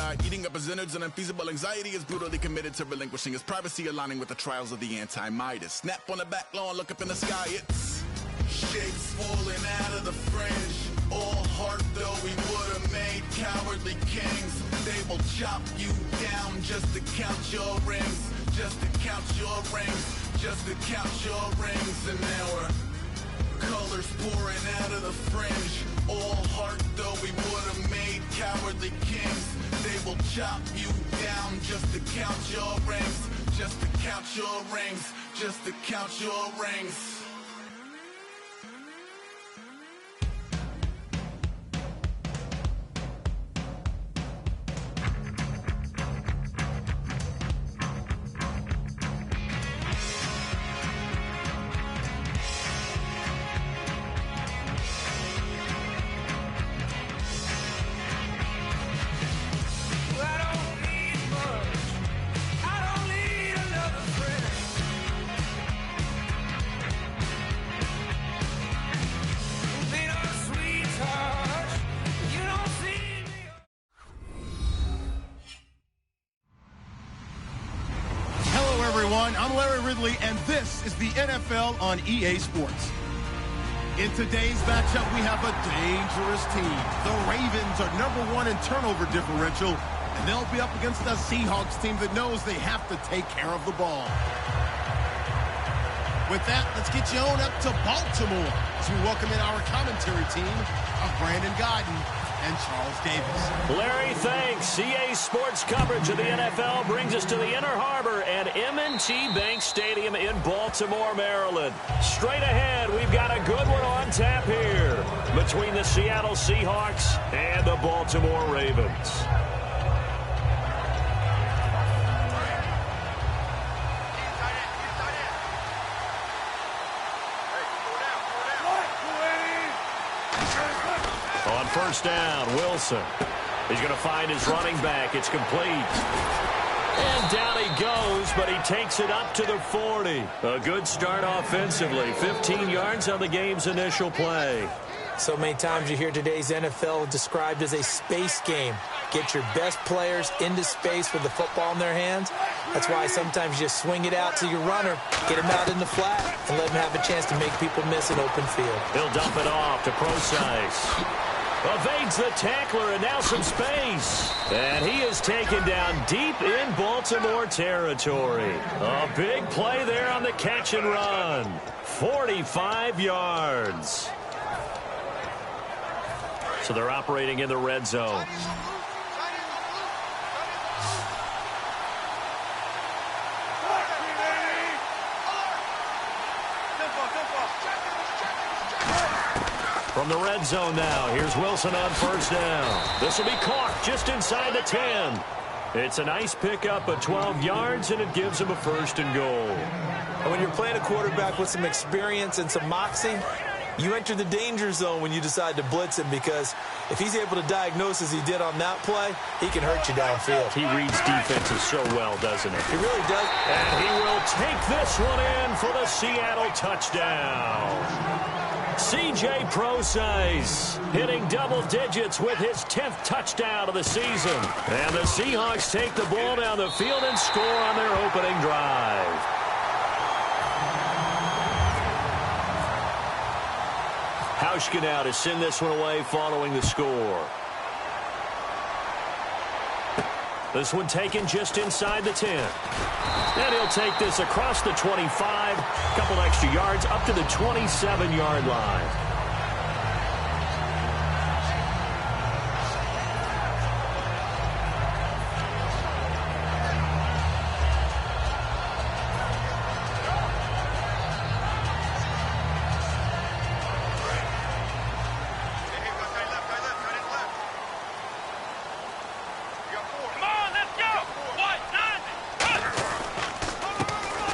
suicide. Eating up his innards and unfeasible anxiety is brutally committed to relinquishing his privacy, aligning with the trials of the anti-Midas. Snap on the back lawn, look up in the sky, it's shapes falling out of the fringe. All heart though we would have made cowardly kings. They will chop you down just to count your rings. Just to count your rings. Just to count your rings. And now we're colors pouring out of the fringe. All heart though we would have made cowardly kings. They will chop you down just to count your rings. Just to count your rings. Just to count your rings. I'm Larry Ridley, and this is the NFL on EA Sports. In today's matchup, we have a dangerous team. The Ravens are #1 in turnover differential, and they'll be up against a Seahawks team that knows they have to take care of the ball. With that, let's get you on up to Baltimore as we welcome in our commentary team of Brandon Gaudin and Charles Davis. Larry, thanks. EA Sports coverage of the NFL brings us to the Inner Harbor at M&T Bank Stadium in Baltimore, Maryland. Straight ahead, we've got a good one on tap here between the Seattle Seahawks and the Baltimore Ravens. On first down, Wilson. He's going to find his running back. It's complete. And down he goes, but he takes it up to the 40. A good start offensively. 15 yards on the game's initial play. So many times you hear today's NFL described as a space game. Get your best players into space with the football in their hands. That's why sometimes you just swing it out to your runner, get him out in the flat, and let him have a chance to make people miss an open field. He'll dump it off to Procise. Evades the tackler, and now some space. And he is taken down deep in Baltimore territory. A big play there on the catch and run. 45 yards. So they're operating in the red zone. From the red zone now, here's Wilson on first down. This will be caught just inside the 10. It's a nice pickup of 12 yards, and it gives him a first and goal. And when you're playing a quarterback with some experience and some moxie, you enter the danger zone when you decide to blitz him, because if he's able to diagnose as he did on that play, he can hurt you downfield. He reads defenses so well, doesn't he? He really does. And he will take this one in for the Seattle touchdown. C.J. Procise hitting double digits with his 10th touchdown of the season. And the Seahawks take the ball down the field and score on their opening drive. Hauschka now to send this one away following the score. This one taken just inside the 10. And he'll take this across the 25, a couple extra yards up to the 27-yard line.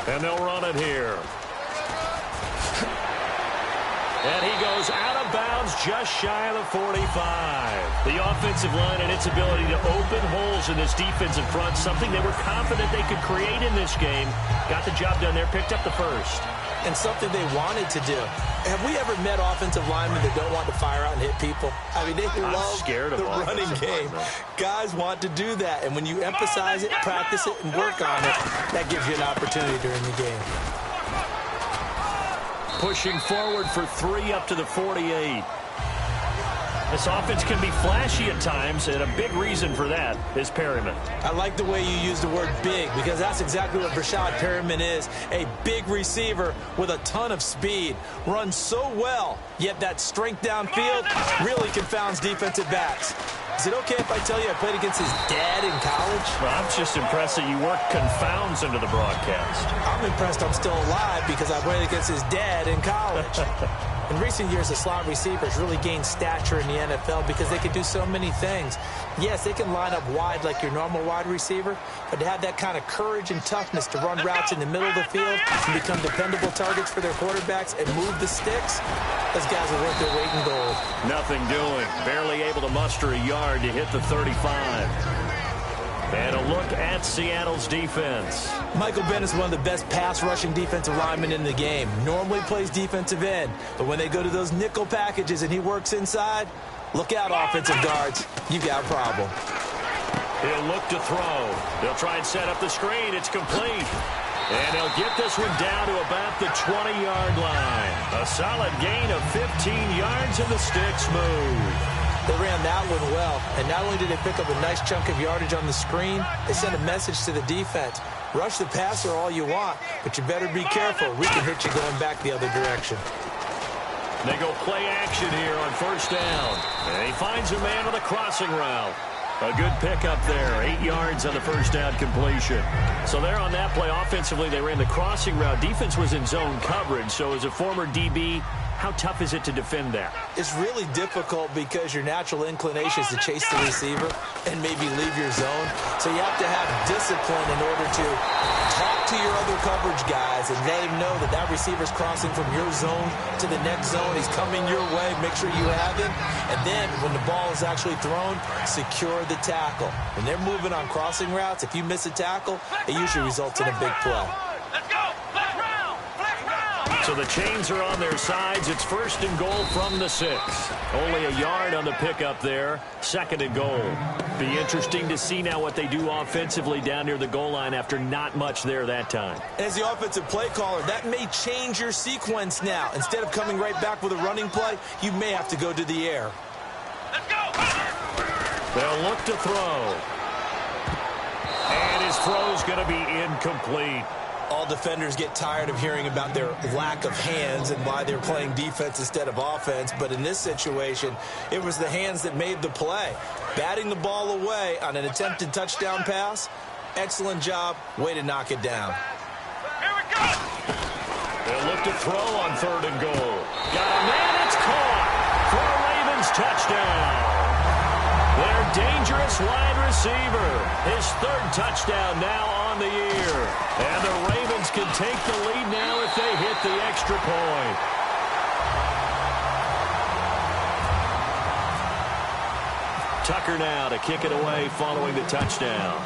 And they'll run it here. And he goes out of bounds just shy of the 45. The offensive line and its ability to open holes in this defensive front, something they were confident they could create in this game. Got the job done there, picked up the first. and something they wanted to do. Have we ever met offensive linemen that don't want to fire out and hit people? I mean, they love the running game. Guys want to do that, and when you emphasize it, practice it, and work on it, that gives you an opportunity during the game. Pushing forward for 3 up to the 48. This offense can be flashy at times, and a big reason for that is Perryman. I like the way you use the word big, because that's exactly what Breshad Perryman is, a big receiver with a ton of speed. Runs so well, yet that strength downfield really confounds defensive backs. Is it okay if I tell you I played against his dad in college? Well, I'm just impressed that you worked confounds into the broadcast. I'm impressed I'm still alive because I played against his dad in college. In recent years, the slot receivers really gained stature in the NFL because they can do so many things. Yes, they can line up wide like your normal wide receiver, but to have that kind of courage and toughness to run routes in the middle of the field and become dependable targets for their quarterbacks and move the sticks, those guys are worth their weight in gold. Nothing doing. Barely able to muster a yard to hit the 35. And a look at Seattle's defense. Michael Bennett is one of the best pass-rushing defensive linemen in the game. Normally plays defensive end, but when they go to those nickel packages and he works inside, look out, offensive guards. You got a problem. He'll look to throw. They'll try and set up the screen. It's complete. And they'll get this one down to about the 20-yard line. A solid gain of 15 yards, and the sticks move. They ran that one well, and not only did they pick up a nice chunk of yardage on the screen, they sent a message to the defense. Rush the passer all you want, but you better be careful. We can hit you going back the other direction. They go play action here on first down. And he finds a man on the crossing route. A good pickup there, 8 yards on the first down completion. So there on that play, offensively, they ran the crossing route. Defense was in zone coverage, so as a former DB, how tough is it to defend that? It's really difficult because your natural inclination is to chase the receiver and maybe leave your zone. So you have to have discipline in order to talk to your other coverage guys and let him know that that receiver's crossing from your zone to the next zone. He's coming your way. Make sure you have him. And then when the ball is actually thrown, secure the tackle. When they're moving on crossing routes, if you miss a tackle, it usually results in a big play. So the chains are on their sides. It's first and goal from the 6. Only a yard on the pickup there. Second and goal. Be interesting to see now what they do offensively down near the goal line after not much there that time. As the offensive play caller, that may change your sequence now. Instead of coming right back with a running play, you may have to go to the air. Let's go. They'll look to throw. And his throw's going to be incomplete. All defenders get tired of hearing about their lack of hands and why they're playing defense instead of offense. But in this situation, it was the hands that made the play. Batting the ball away on an attempted touchdown pass, excellent job. Way to knock it down. Here we go. They'll look to throw on third and goal. Got a man, it's caught for a Ravens touchdown. Their dangerous wide receiver. His third touchdown now on the year. And the Ravens can take the lead now if they hit the extra point. Tucker now to kick it away following the touchdown.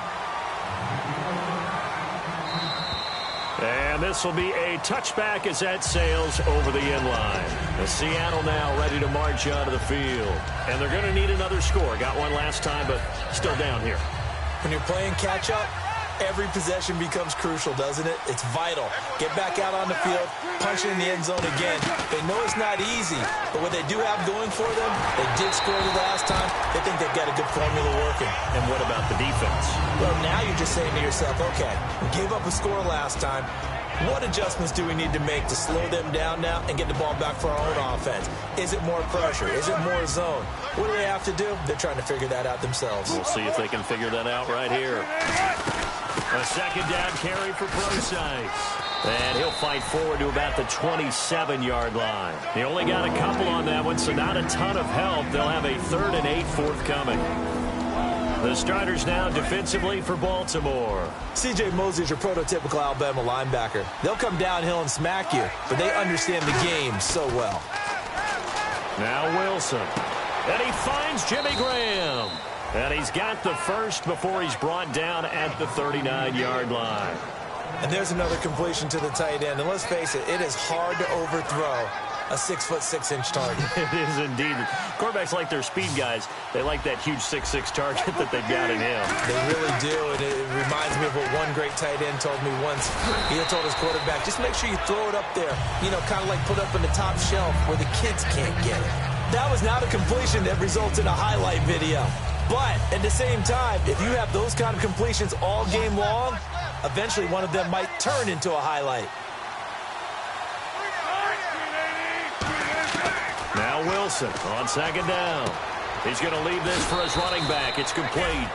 And this will be a touchback as that sails over the end line. The Seattle now ready to march onto the field. And they're going to need another score. Got one last time, but still down here. When you're playing catch-up, every possession becomes crucial, doesn't it? It's vital. Get back out on the field, punch it in the end zone again. They know it's not easy, but what they do have going for them, they did score the last time. They think they've got a good formula working. And what about the defense? Well, now you're just saying to yourself, okay, we gave up a score last time. What adjustments do we need to make to slow them down now and get the ball back for our own offense? Is it more pressure? Is it more zone? What do they have to do? They're trying to figure that out themselves. We'll see if they can figure that out right here. A second down carry for Prosise. And he'll fight forward to about the 27-yard line. He only got a couple on that one, so not a ton of help. They'll have a 3rd and 8 forthcoming. The starters now defensively for Baltimore. C.J. Mosley is your prototypical Alabama linebacker. They'll come downhill and smack you, but they understand the game so well. Now Wilson. And he finds Jimmy Graham. And he's got the first before he's brought down at the 39-yard line. And there's another completion to the tight end. And let's face it, it is hard to overthrow a 6'6" target. It is indeed. Quarterbacks like their speed guys. They like that huge 6'6" target that they've got in him. They really do, and it reminds me of what one great tight end told me once. He told his quarterback, just make sure you throw it up there, you know, kind of like put up on the top shelf where the kids can't get it. That was not a completion that results in a highlight video. But at the same time, if you have those kind of completions all game long, eventually one of them might turn into a highlight. Now Wilson on second down. He's going to leave this for his running back. It's complete.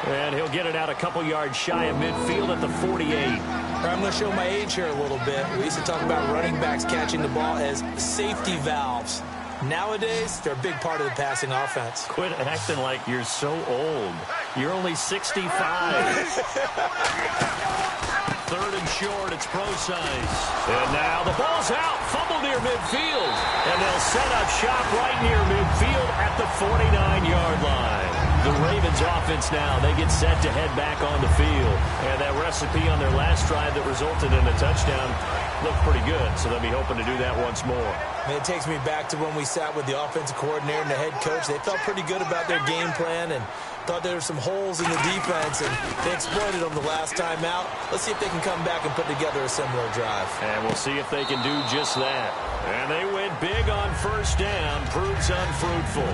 And he'll get it out a couple yards shy of midfield at the 48. I'm going to show my age here a little bit. We used to talk about running backs catching the ball as safety valves. Nowadays, they're a big part of the passing offense. Quit acting like you're so old. You're only 65. Third and short, it's Prosise. And now the ball's out, fumble near midfield. And they'll set up shop right near midfield at the 49-yard line. The Ravens offense now, they get set to head back on the field. And that recipe on their last drive that resulted in a touchdown looked pretty good, so they'll be hoping to do that once more. And it takes me back to when we sat with the offensive coordinator and the head coach. They felt pretty good about their game plan and thought there were some holes in the defense, and they exploited them the last time out. Let's see if they can come back and put together a similar drive. And we'll see if they can do just that. And they went big on first down, proves unfruitful.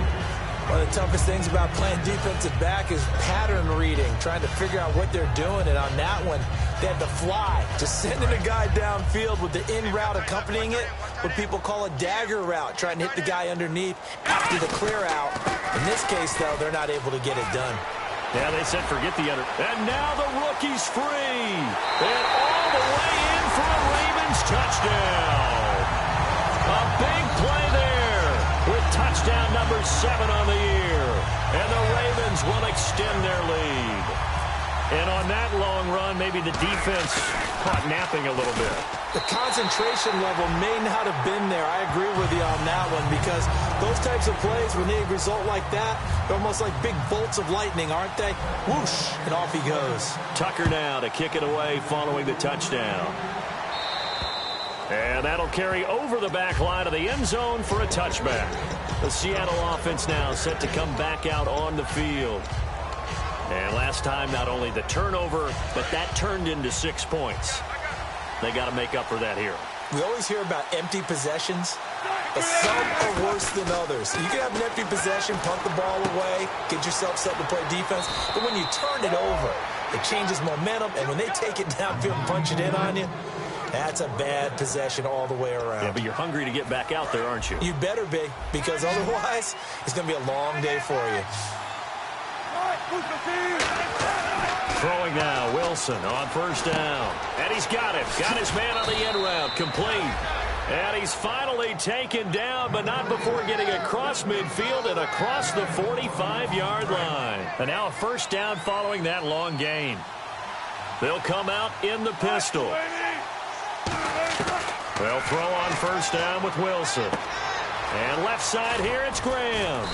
One of the toughest things about playing defensive back is pattern reading, trying to figure out what they're doing. And on that one, they had to fly, just sending a guy downfield with the in route accompanying it, what people call a dagger route, trying to hit the guy underneath after the clear out. In this case, though, they're not able to get it done. Yeah, they said forget the other. And now the rookie's free. And all the way in for a Ravens touchdown. A big play there with touchdown number 7 on the year. And the Ravens will extend their lead. And on that long run, maybe the defense caught napping a little bit. The concentration level may not have been there. I agree with you on that one, because those types of plays, when they result like that, they're almost like big bolts of lightning, aren't they? Whoosh, and off he goes. Tucker now to kick it away following the touchdown. And that'll carry over the back line of the end zone for a touchback. The Seattle offense now set to come back out on the field. And last time, not only the turnover, but that turned into 6 points. They got to make up for that here. We always hear about empty possessions, but some are worse than others. You can have an empty possession, punt the ball away, get yourself set to play defense, but when you turn it over, it changes momentum, and when they take it downfield and punch it in on you, that's a bad possession all the way around. Yeah, but you're hungry to get back out there, aren't you? You better be, because otherwise, it's going to be a long day for you. Throwing now, Wilson on first down. And he's got it. Got his man on the end route. Complete. And he's finally taken down, but not before getting across midfield and across the 45-yard line. And now a first down following that long gain. They'll come out in the pistol. They'll throw on first down with Wilson. And left side here, it's Graham.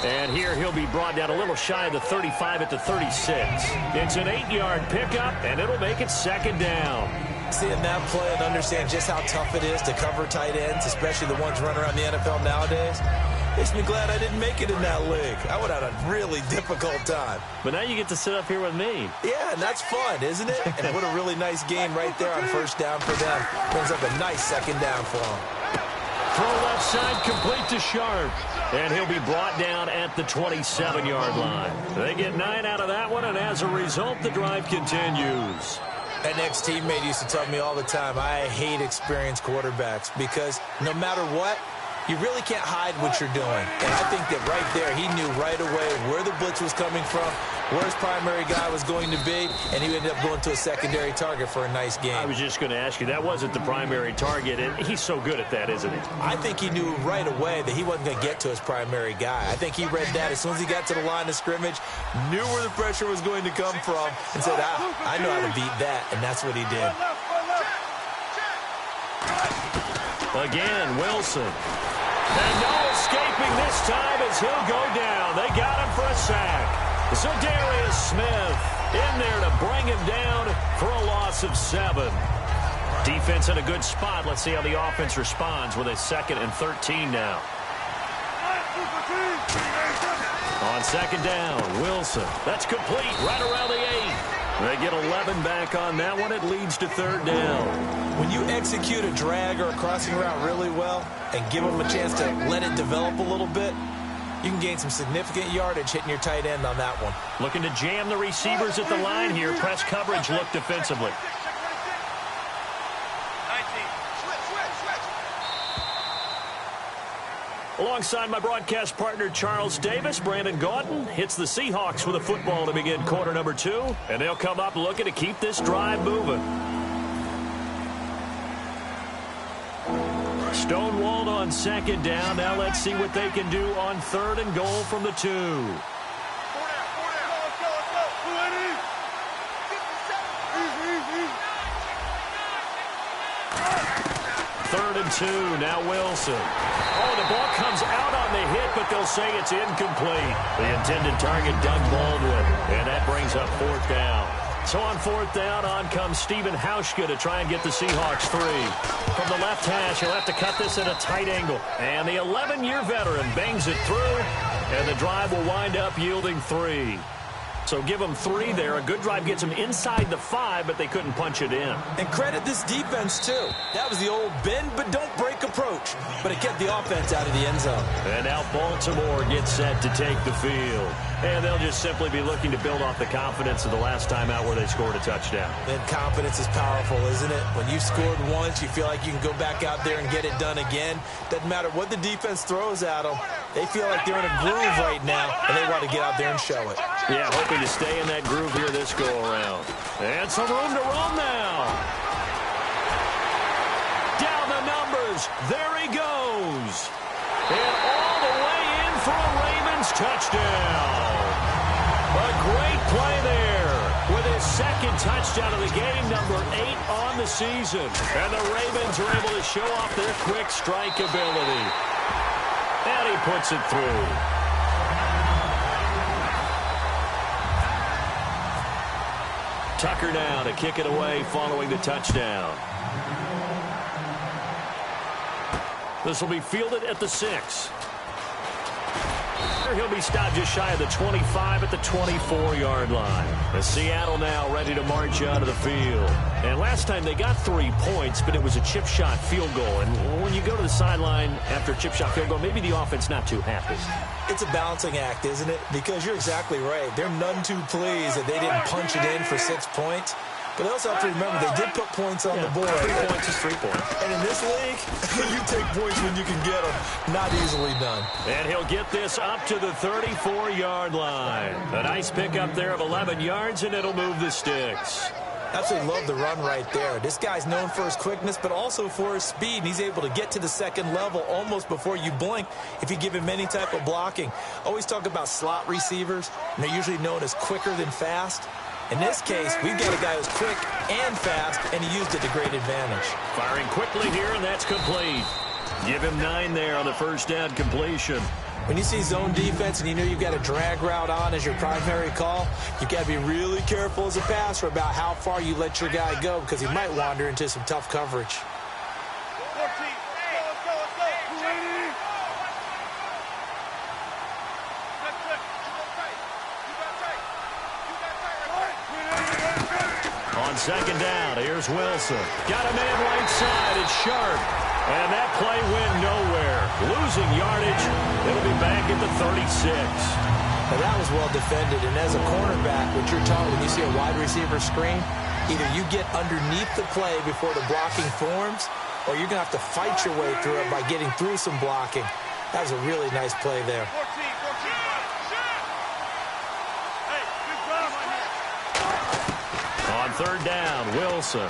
And here he'll be brought down a little shy of the 35 at the 36. It's an 8-yard pickup, and it'll make it second down. Seeing that play and understand just how tough it is to cover tight ends, especially the ones running around the NFL nowadays, makes me glad I didn't make it in that league. I would have had a really difficult time. But now you get to sit up here with me. Yeah, and that's fun, isn't it? And what a really nice game right there on first down for them. Brings up a nice second down for them. Throw left side, complete to Sharp. And he'll be brought down at the 27-yard line. They get 9 out of that one, and as a result, the drive continues. An ex-teammate used to tell me all the time, I hate experienced quarterbacks because no matter what, you really can't hide what you're doing. And I think that right there, he knew right away where the blitz was coming from, where his primary guy was going to be, and he ended up going to a secondary target for a nice game. I was just going to ask you, that wasn't the primary target, and he's so good at that, isn't he? I think he knew right away that he wasn't going to get to his primary guy. I think he read that as soon as he got to the line of scrimmage, knew where the pressure was going to come from, and said, I know how to beat that, and that's what he did. Again, Wilson. And no escaping this time as he'll go down. They got him for a sack. So Darius Smith in there to bring him down for a loss of 7. Defense in a good spot. Let's see how the offense responds with a 2nd and 13 now. On 2nd down, Wilson. That's complete right around the 8. They get 11 back on that one. It leads to 3rd down. When you execute a drag or a crossing route really well and give them a chance to let it develop a little bit, you can gain some significant yardage hitting your tight end on that one. Looking to jam the receivers at the line here. Press coverage look defensively. Alongside my broadcast partner, Charles Davis, Brandon Gaudin hits the Seahawks with a football to begin quarter number 2. And they'll come up looking to keep this drive moving. Stonewalled on 2nd down. Now let's see what they can do on 3rd and goal from the 2. 3rd and 2. Now Wilson. Oh, the ball comes out on the hit, but they'll say it's incomplete. The intended target, Doug Baldwin. And that brings up 4th down. So on 4th down, on comes Stephen Hauschka to try and get the Seahawks 3. From the left hash, he'll have to cut this at a tight angle. And the 11-year veteran bangs it through, and the drive will wind up yielding 3. So give them 3 there. A good drive gets them inside the 5, but they couldn't punch it in. And credit this defense, too. That was the old bend but don't break approach. But it kept the offense out of the end zone. And now Baltimore gets set to take the field. And they'll just simply be looking to build off the confidence of the last time out where they scored a touchdown. And confidence is powerful, isn't it? When you've scored once, you feel like you can go back out there and get it done again. Doesn't matter what the defense throws at them. They feel like they're in a groove right now, and they want to get out there and show it. Yeah, hoping to stay in that groove here this go-around. And some room to roam now. Down the numbers. There he goes. And all the way in for a Ravens touchdown. A great play there with his 2nd touchdown of the game, number 8 on the season. And the Ravens are able to show off their quick strike ability. And he puts it through. Tucker now to kick it away following the touchdown. This will be fielded at the 6. He'll be stopped just shy of the 25 at the 24-yard line. As Seattle now ready to march out of the field. And last time they got 3 points, but it was a chip shot field goal. And when you go to the sideline after a chip shot field goal, maybe the offense not too happy. It's a balancing act, isn't it? Because you're exactly right. They're none too pleased that they didn't punch it in for 6 points. But they also have to remember they did put points on the board. 3 points is 3 points. And in this league, you take points when you can get them. Not easily done. And he'll get this up to the 34-yard line. A nice pickup there of 11 yards, and it'll move the sticks. Absolutely love the run right there. This guy's known for his quickness, but also for his speed. And he's able to get to the 2nd level almost before you blink if you give him any type of blocking. Always talk about slot receivers, and they're usually known as quicker than fast. In this case, we've got a guy who's quick and fast, and he used it to great advantage. Firing quickly here, and that's complete. Give him 9 there on the 1st down completion. When you see zone defense and you know you've got a drag route on as your primary call, you've got to be really careful as a passer about how far you let your guy go because he might wander into some tough coverage. On 2nd down, here's Wilson. Got a man right side. It's Sharp. And that play went nowhere. Losing yardage. It'll be back at the 36. Now that was well defended. And as a cornerback, what you're taught when you see a wide receiver screen, either you get underneath the play before the blocking forms, or you're going to have to fight your way through it by getting through some blocking. That was a really nice play there. On 3rd down, Wilson.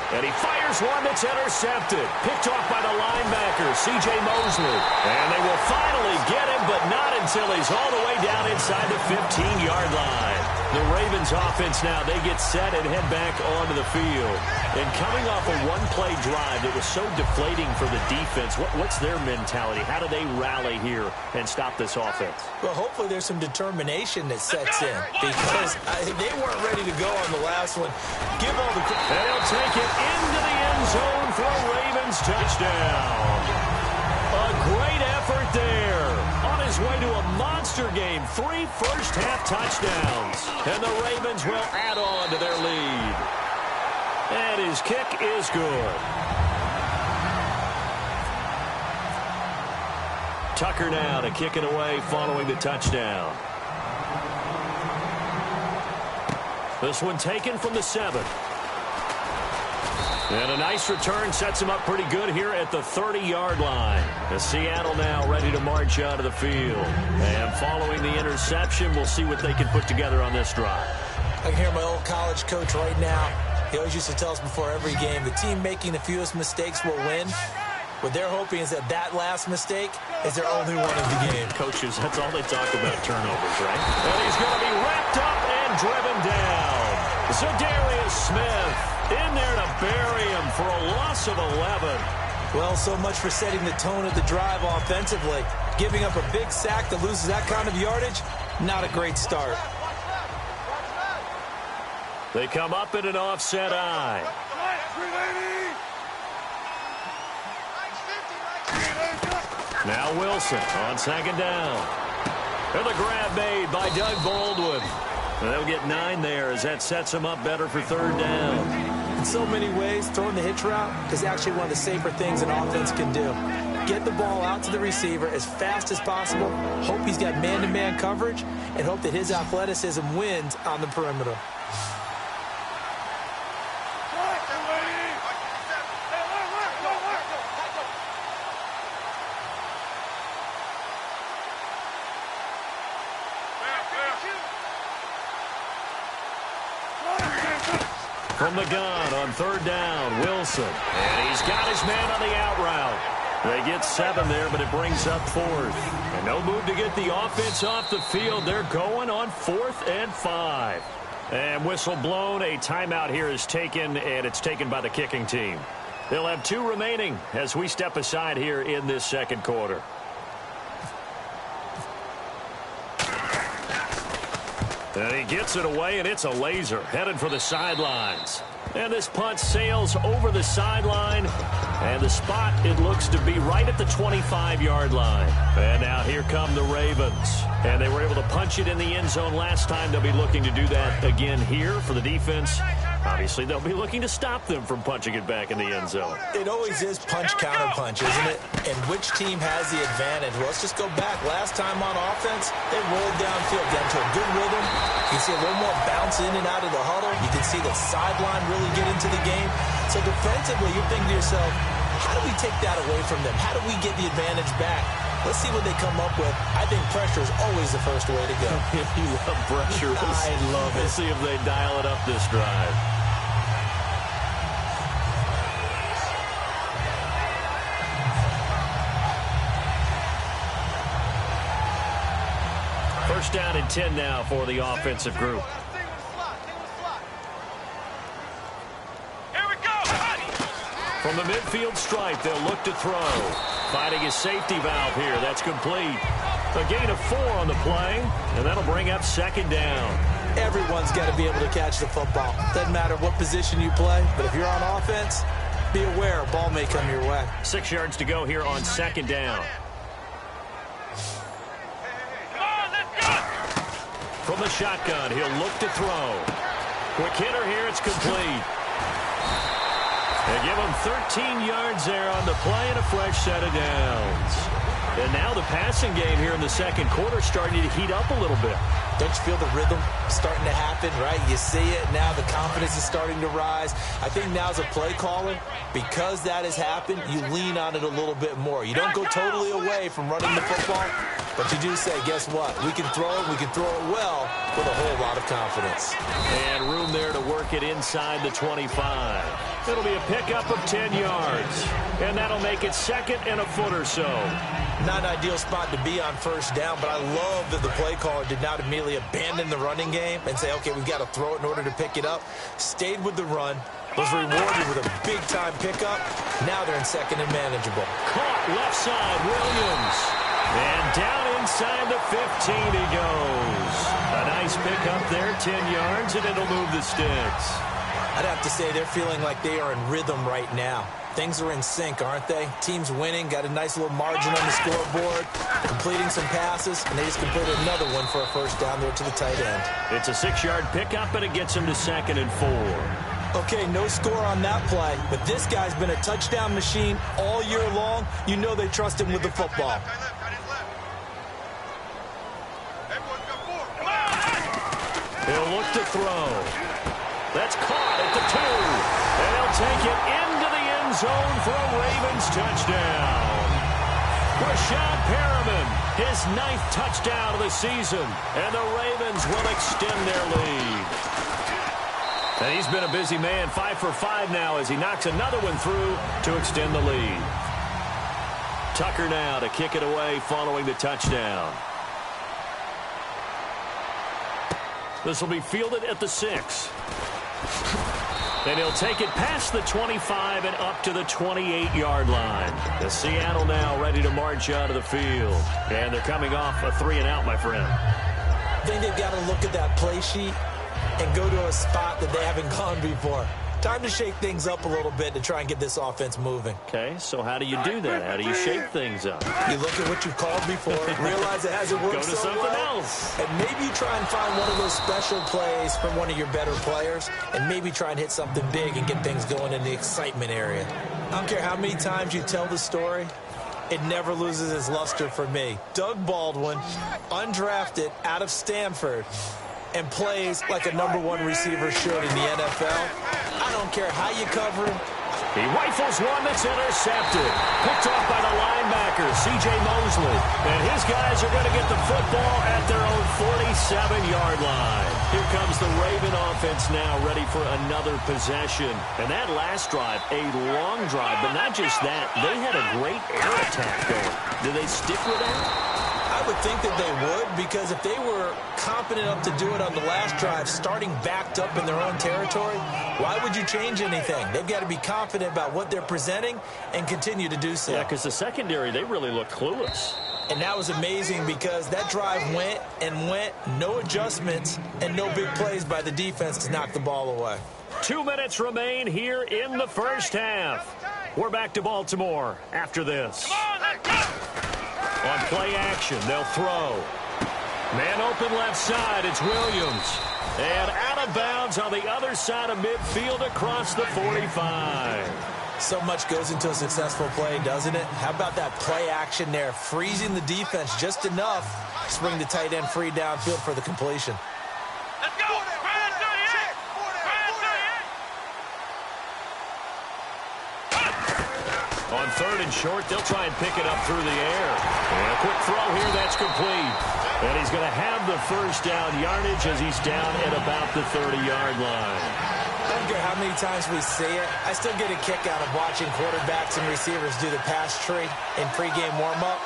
And he fires one that's intercepted. Picked off by the linebacker, C.J. Mosley. And they will finally get him, but not until he's all the way down inside the 15-yard line. The Ravens offense now, they get set and head back onto the field. And coming off a one-play drive that was so deflating for the defense, what's their mentality? How do they rally here and stop this offense? Well, hopefully there's some determination that sets in because they weren't ready to go on the last one. Give all the credit. They'll take it into the end zone for a Ravens touchdown. A great effort there. On his way to a monster game, 3 first-half touchdowns. And the Ravens will add on to their lead. And his kick is good. Tucker now to kick it away following the touchdown. This one taken from the 7. And a nice return sets him up pretty good here at the 30-yard line. As Seattle now ready to march out of the field. And following the interception, we'll see what they can put together on this drive. I can hear my old college coach right now. He always used to tell us before every game, the team making the fewest mistakes will win. What they're hoping is that last mistake is their only one of the game. Coaches, that's all they talk about, turnovers, right? And he's going to be wrapped up and driven down. Za'Darius Smith in there to bury him for a loss of 11. Well, so much for setting the tone of the drive offensively. Giving up a big sack that loses that kind of yardage, not a great start. They come up in an offset eye. Now Wilson on second down. And the grab made by Doug Baldwin. And they'll get 9 there as that sets them up better for third down. In so many ways, throwing the hitch route is actually one of the safer things an offense can do. Get the ball out to the receiver as fast as possible, hope he's got man-to-man coverage, and hope that his athleticism wins on the perimeter. From the gun on third down, Wilson. And he's got his man on the out route. They get 7 there, but it brings up 4th. And no move to get the offense off the field. They're going on 4th and 5. And whistle blown. A timeout here is taken, and it's taken by the kicking team. They'll have 2 remaining as we step aside here in this second quarter. And he gets it away, and it's a laser headed for the sidelines. And this punt sails over the sideline. And the spot, it looks to be right at the 25-yard line. And now here come the Ravens. And they were able to punch it in the end zone last time. They'll be looking to do that again here for the defense. Obviously, they'll be looking to stop them from punching it back in the end zone. It always is punch-counter-punch, isn't it? And which team has the advantage? Well, let's just go back. Last time on offense, they rolled downfield, got into a good rhythm. You can see a little more bounce in and out of the huddle. You can see the sideline really get into the game. So defensively, you're thinking to yourself, how do we take that away from them? How do we get the advantage back? Let's see what they come up with. I think pressure is always the first way to go. You love pressure. I love it. Let's see if they dial it up this drive. First down and 10 now for the offensive group. From the midfield stripe, they'll look to throw. Finding his safety valve here. That's complete. A gain of 4 on the play, and that'll bring up second down. Everyone's got to be able to catch the football. Doesn't matter what position you play, but if you're on offense, be aware a ball may come your way. 6 yards to go here on second down. From the shotgun, he'll look to throw. Quick hitter here, it's complete. They give him 13 yards there on the play and a fresh set of downs. And now the passing game here in the second quarter starting to heat up a little bit. Don't you feel the rhythm starting to happen, right? You see it now. The confidence is starting to rise. I think now as a play caller, because that has happened, you lean on it a little bit more. You don't go totally away from running the football, but you do say, guess what? We can throw it. We can throw it well with a whole lot of confidence. And room there to work it inside the 25. It'll be a pickup of 10 yards. And that'll make it second and a foot or so. Not an ideal spot to be on first down, but I love that the play caller did not immediately necessarily abandon the running game and say, okay, we've got to throw it in order to pick it up. Stayed with the run, was rewarded with a big-time pickup. Now they're in second and manageable. Caught left side, Williams. And down inside the 15 he goes. A nice pickup there, 10 yards, and it'll move the sticks. I'd have to say they're feeling like they are in rhythm right now. Things are in sync, aren't they? Team's winning, got a nice little margin on the scoreboard, completing some passes, and they just completed another one for a first down there to the tight end. It's a 6-yard pickup, and it gets him to 2nd and 4. Okay, no score on that play, but this guy's been a touchdown machine all year long. You know they trust him with the football. He'll look to throw. That's caught at the 2. And he'll take it into the end zone for a Ravens touchdown. Rashad Perriman, his 9th touchdown of the season. And the Ravens will extend their lead. And he's been a busy man, 5 for 5 now as he knocks another one through to extend the lead. Tucker now to kick it away following the touchdown. This will be fielded at the 6. And he'll take it past the 25 and up to the 28-yard line. The Seattle now ready to march out of the field. And they're coming off a 3-and-out, my friend. I think they've got to look at that play sheet and go to a spot that they haven't gone before. Time to shake things up a little bit to try and get this offense moving. Okay, so how do you do that? How do you shake things up? You look at what you've called before, realize it hasn't worked so well. Go to something else. And maybe you try and find one of those special plays from one of your better players, and maybe try and hit something big and get things going in the excitement area. I don't care how many times you tell the story, it never loses its luster for me. Doug Baldwin, undrafted out of Stanford, and plays like a #1 receiver should in the NFL. I don't care how you cover him. He rifles one that's intercepted. Picked off by the linebacker, C.J. Mosley. And his guys are going to get the football at their own 47-yard line. Here comes the Raven offense now ready for another possession. And that last drive, a long drive, but not just that. They had a great air attack going. Do they stick with that? I would think that they would, because if they were competent enough to do it on the last drive, starting backed up in their own territory, why would you change anything? They've got to be confident about what they're presenting and continue to do so. Yeah, because the secondary, they really look clueless. And that was amazing because that drive went and went, no adjustments, and no big plays by the defense to knock the ball away. 2 minutes remain here in the first half. We're back to Baltimore after this. On play action, they'll throw. Man open left side, it's Williams. And out of bounds on the other side of midfield across the 45. So much goes into a successful play, doesn't it? How about that play action there, freezing the defense just enough to bring the tight end free downfield for the completion. Let's go! On 3rd and short, they'll try and pick it up through the air. And a quick throw here, that's complete. And he's going to have the first down yardage as he's down at about the 30-yard line. I don't care how many times we see it. I still get a kick out of watching quarterbacks and receivers do the pass tree in pregame warm-up.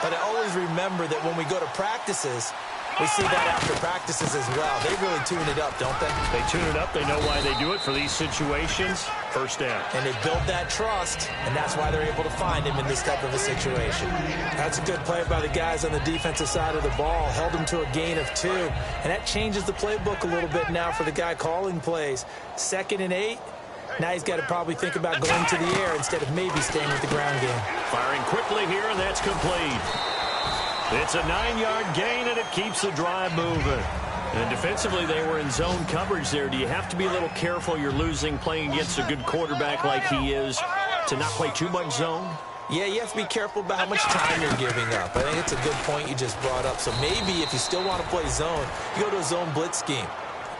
But I always remember that when we go to practices, we see that after practices as well. They really tune it up, don't they? They tune it up. They know why they do it for these situations. First down. And they build that trust, and that's why they're able to find him in this type of a situation. That's a good play by the guys on the defensive side of the ball. Held him to a gain of 2. And that changes the playbook a little bit now for the guy calling plays. 2nd and 8. Now he's got to probably think about going to the air instead of maybe staying with the ground game. Firing quickly here, and that's complete. It's a 9-yard gain, and it keeps the drive moving. And defensively, they were in zone coverage there. Do you have to be a little careful? You're losing playing against a good quarterback like he is to not play too much zone? Yeah, you have to be careful about how much time you're giving up. I think it's a good point you just brought up. So maybe if you still want to play zone, you go to a zone blitz scheme.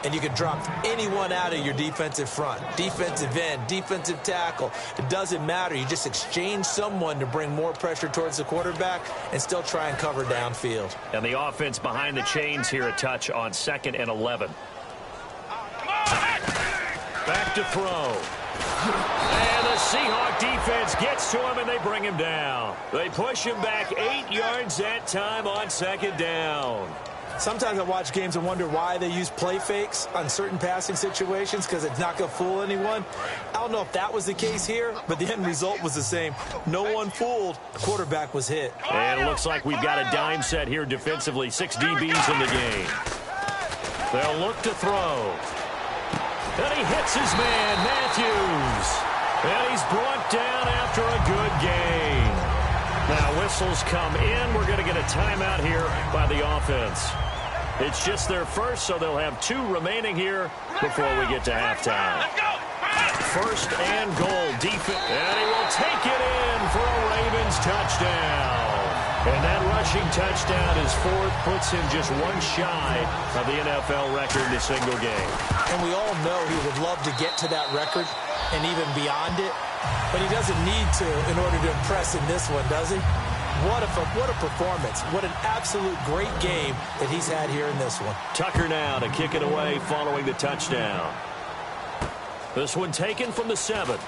And you can drop anyone out of your defensive front. Defensive end, defensive tackle. It doesn't matter. You just exchange someone to bring more pressure towards the quarterback and still try and cover downfield. And the offense behind the chains here a touch on 2nd and 11. Back to throw. And the Seahawk defense gets to him, and they bring him down. They push him back 8 yards that time on 2nd down. Sometimes I watch games and wonder why they use play fakes on certain passing situations because it's not going to fool anyone. I don't know if that was the case here, but the end result was the same. No one fooled. The quarterback was hit. And it looks like we've got a dime set here defensively. 6 DBs in the game. They'll look to throw. And he hits his man, Matthews. And he's brought down after a good game. Now whistles come in. We're going to get a timeout here by the offense. It's just their first, so they'll have 2 remaining here before we get to halftime. First and goal. Defense. And he will take it in for a Ravens touchdown. And that rushing touchdown is 4th, puts him just 1 shy of the NFL record in a single game. And we all know he would love to get to that record and even beyond it. But he doesn't need to in order to impress in this one, does he? What a performance. What an absolute great game that he's had here in this one. Tucker now to kick it away following the touchdown. This one taken from the 7.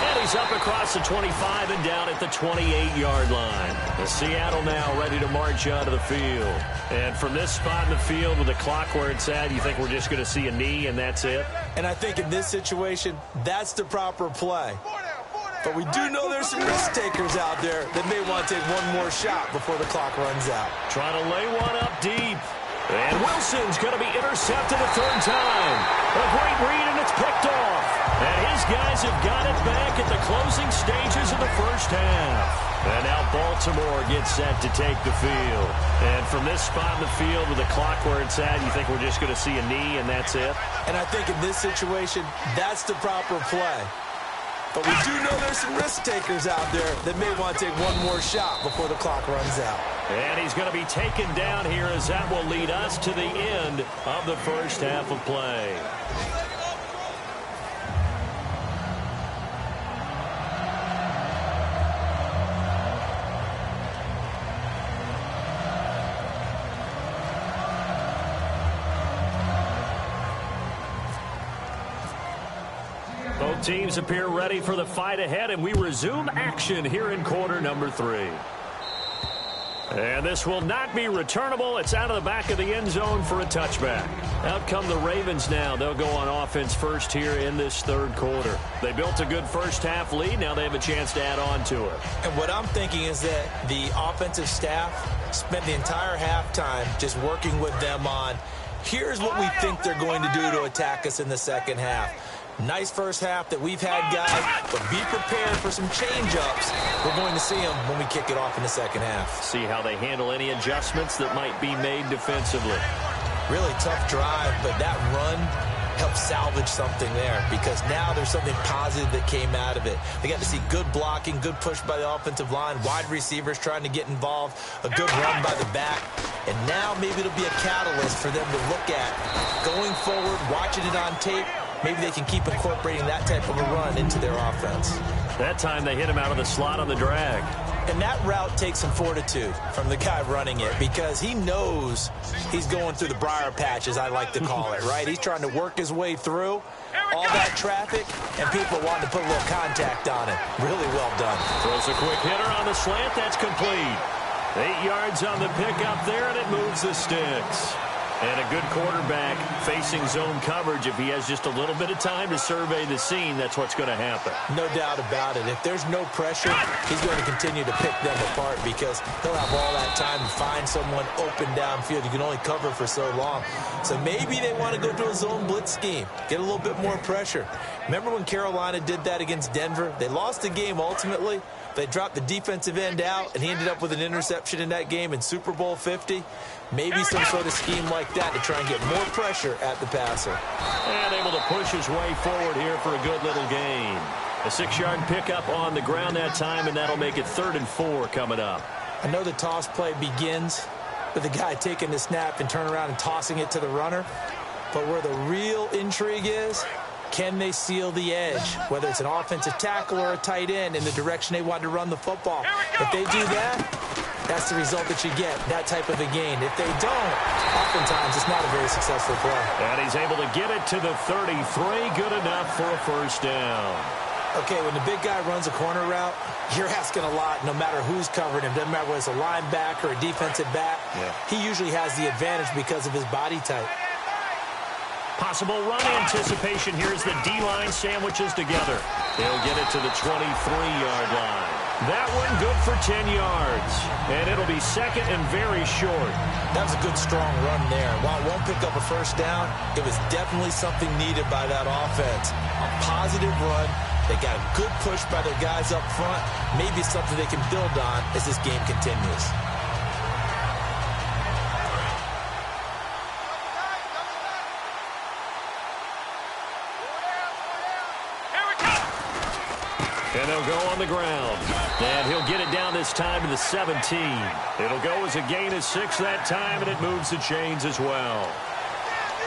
And he's up across the 25 and down at the 28-yard line. The Seattle now ready to march out of the field. And from this spot in the field with the clock where it's at, you think we're just going to see a knee and that's it? And I think in this situation, that's the proper play. But we do know there's some risk takers out there that may want to take one more shot before the clock runs out. Trying to lay one up deep. And Wilson's going to be intercepted a 3rd time. A great read, and it's picked off. And his guys have got it back at the closing stages of the first half. And now Baltimore gets set to take the field. And from this spot in the field with the clock where it's at, you think we're just going to see a knee and that's it? And I think in this situation, that's the proper play. But we do know there's some risk takers out there that may want to take one more shot before the clock runs out. And he's going to be taken down here as that will lead us to the end of the first half of play. Both teams appear ready for the fight ahead, and we resume action here in quarter number 3. And this will not be returnable. It's out of the back of the end zone for a touchback. Out come the Ravens now. They'll go on offense first here in this 3rd quarter. They built a good first half lead. Now they have a chance to add on to it. And what I'm thinking is that the offensive staff spent the entire halftime just working with them on, here's what we think they're going to do to attack us in the second half. Nice first half that we've had, guys, but be prepared for some change-ups. We're going to see them when we kick it off in the second half. See how they handle any adjustments that might be made defensively. Really tough drive, but that run helped salvage something there because now there's something positive that came out of it. They got to see good blocking, good push by the offensive line, wide receivers trying to get involved, a good run by the back, and now maybe it'll be a catalyst for them to look at going forward, watching it on tape. Maybe they can keep incorporating that type of a run into their offense. That time they hit him out of the slot on the drag. And that route takes some fortitude from the guy running it because he knows he's going through the briar patch, as I like to call it, right? He's trying to work his way through all that traffic, and people wanting to put a little contact on it. Really well done. Throws a quick hitter on the slant. That's complete. 8 yards on the pickup there, and it moves the sticks. And a good quarterback facing zone coverage. If he has just a little bit of time to survey the scene, that's what's going to happen. No doubt about it. If there's no pressure, he's going to continue to pick them apart because he'll have all that time to find someone open downfield. You can only cover for so long. So maybe they want to go to a zone blitz scheme, get a little bit more pressure. Remember when Carolina did that against Denver? They lost the game ultimately. They dropped the defensive end out, and he ended up with an interception in that game in Super Bowl 50. Maybe some sort of scheme like that to try and get more pressure at the passer. And able to push his way forward here for a good little gain. A 6-yard pickup on the ground that time, and that'll make it 3rd and 4 coming up. I know the toss play begins with the guy taking the snap and turning around and tossing it to the runner. But where the real intrigue is, can they seal the edge, whether it's an offensive tackle or a tight end in the direction they want to run the football? If they do that, that's the result that you get, that type of a gain. If they don't, oftentimes it's not a very successful play. And he's able to get it to the 33. Good enough for a first down. Okay, when the big guy runs a corner route, you're asking a lot no matter who's covering him. Doesn't matter whether it's a linebacker or a defensive back. Yeah. He usually has the advantage because of his body type. Possible run anticipation here as the D-line sandwiches together. They'll get it to the 23-yard line. That one good for 10 yards. And it'll be second and very short. That was a good, strong run there. While it won't pick up a first down, it was definitely something needed by that offense. A positive run. They got a good push by their guys up front. Maybe something they can build on as this game continues. And they'll go on the ground. And he'll get it down this time to the 17. It'll go as a gain of 6 that time, and it moves the chains as well.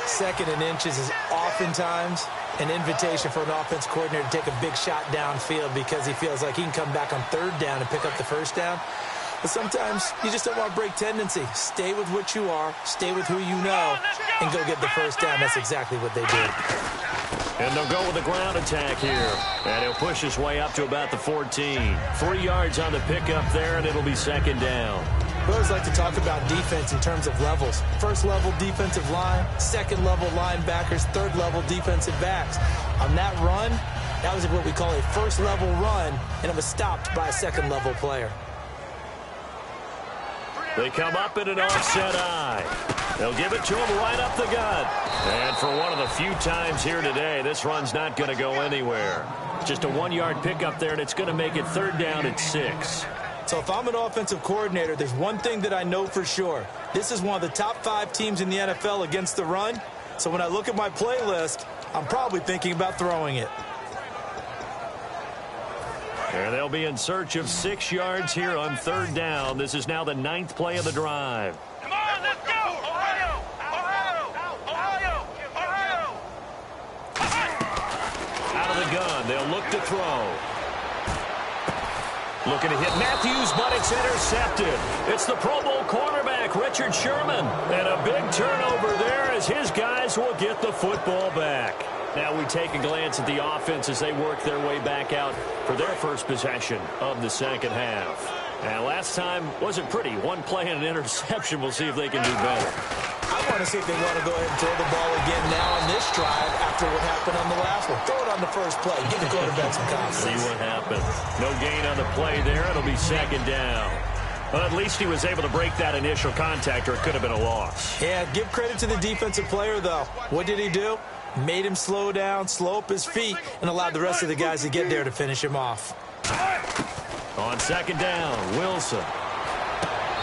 Second and inches is oftentimes an invitation for an offense coordinator to take a big shot downfield because he feels like he can come back on third down and pick up the first down. But sometimes you just don't want to break tendency. Stay with what you are, stay with who you know, and go get the first down. That's exactly what they did. And they'll go with a ground attack here. And he'll push his way up to about the 14. 3 yards on the pickup there, and it'll be second down. We always like to talk about defense in terms of levels. First level defensive line, second level linebackers, third level defensive backs. On that run, that was what we call a first level run, and it was stopped by a second level player. They come up in an offset eye. They'll give it to him right up the gut. And for one of the few times here today, this run's not going to go anywhere. Just a 1-yard pickup there, and it's going to make it third down at 6. So if I'm an offensive coordinator, there's one thing that I know for sure. This is one of the top 5 teams in the NFL against the run. So when I look at my playlist, I'm probably thinking about throwing it. And they'll be in search of 6 yards here on third down. This is now the 9th play of the drive. Come on, let's go! Ohio! Out of the gun, they'll look to throw. Looking to hit Matthews, but it's intercepted. It's the Pro Bowl cornerback, Richard Sherman. And a big turnover there as his guys will get the football back. Now we take a glance at the offense as they work their way back out for their first possession of the second half. And last time wasn't pretty. 1 play and an interception. We'll see if they can do better. I want to see if they want to go ahead and throw the ball again now on this drive after what happened on the last one. Throw it on the first play. Give the quarterback some confidence. See what happens. No gain on the play there. It'll be second down. But at least he was able to break that initial contact, or it could have been a loss. Yeah, give credit to the defensive player, though. What did he do? Made him slow down, slow up his feet, and allowed the rest of the guys to get there to finish him off. On second down, Wilson.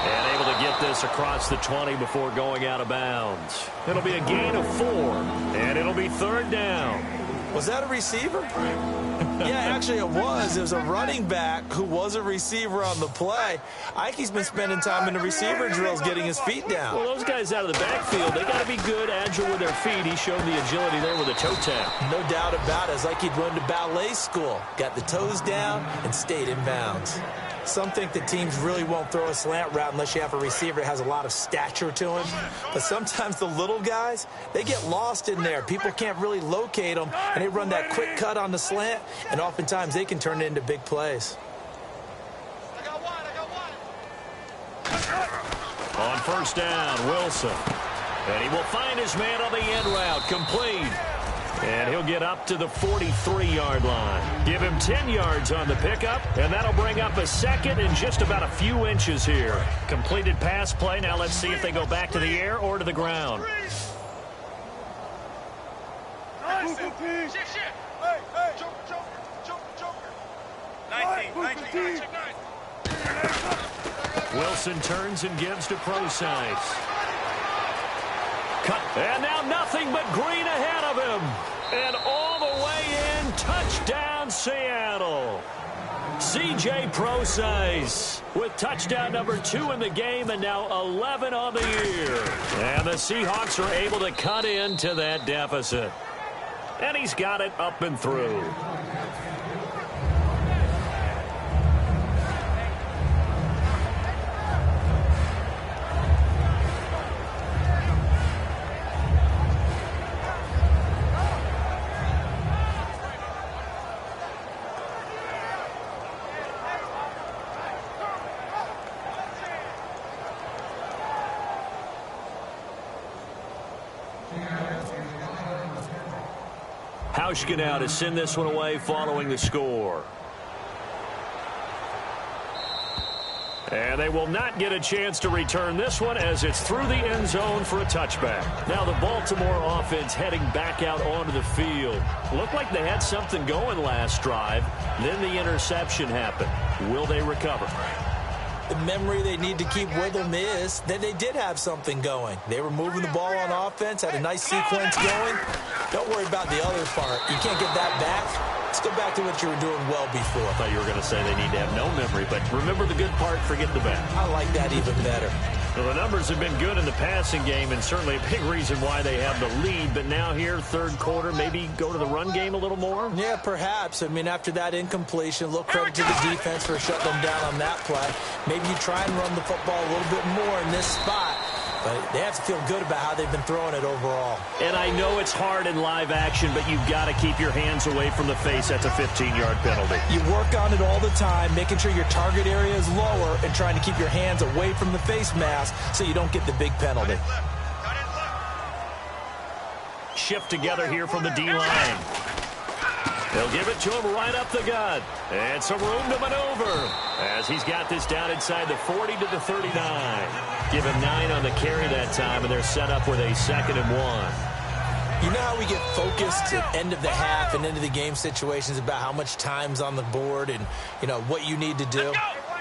And able to get this across the 20 before going out of bounds. It'll be a gain of 4, and it'll be third down. Was that a receiver? Yeah, actually it was. It was a running back who was a receiver on the play. Ike's been spending time in the receiver drills getting his feet down. Well, those guys out of the backfield, they got to be good, agile with their feet. He showed the agility there with a toe tap. No doubt about it. It's like he'd run to ballet school. Got the toes down and stayed in bounds. Some think that teams really won't throw a slant route unless you have a receiver that has a lot of stature to him. But sometimes the little guys, they get lost in there. People can't really locate them, and they run that quick cut on the slant, and oftentimes they can turn it into big plays. On first down, Wilson. And he will find his man on the end route, complete. And he'll get up to the 43-yard line. Give him 10 yards on the pickup, and that'll bring up a second in just about a few inches here. Completed pass play. Now let's see if they go back to the air or to the ground. Wilson turns and gives to Procise. Cut. And now nothing but green ahead of him. And all the way in, touchdown Seattle. C.J. Procise with touchdown number 2 in the game and now 11 on the year. And the Seahawks are able to cut into that deficit. And he's got it up and through. Hauschka now to send this one away following the score. And they will not get a chance to return this one as it's through the end zone for a touchback. Now the Baltimore offense heading back out onto the field. Looked like they had something going last drive. Then the interception happened. Will they recover? The memory they need to keep with them is that they did have something going. They were moving the ball on offense, had a nice sequence going. Don't worry about the other part. You can't get that back. Let's go back to what you were doing well before. I thought you were going to say they need to have no memory, but remember the good part, forget the bad. I like that even better. Well, the numbers have been good in the passing game, and certainly a big reason why they have the lead. But now here, third quarter, maybe go to the run game a little more? Yeah, perhaps. I mean, after that incompletion, a little credit to the defense for shutting them down on that play. Maybe you try and run the football a little bit more in this spot. But they have to feel good about how they've been throwing it overall. And I know it's hard in live action, but you've got to keep your hands away from the face. That's a 15-yard penalty. You work on it all the time, making sure your target area is lower and trying to keep your hands away from the face mask so you don't get the big penalty. Shift together here from the D-line. They'll give it to him right up the gut. And some room to maneuver as he's got this down inside the 40 to the 39. Give him 9 on the carry that time, and they're set up with a 2nd and 1. You know how we get focused at end of the half and into the game situations about how much time's on the board and, you know, what you need to do?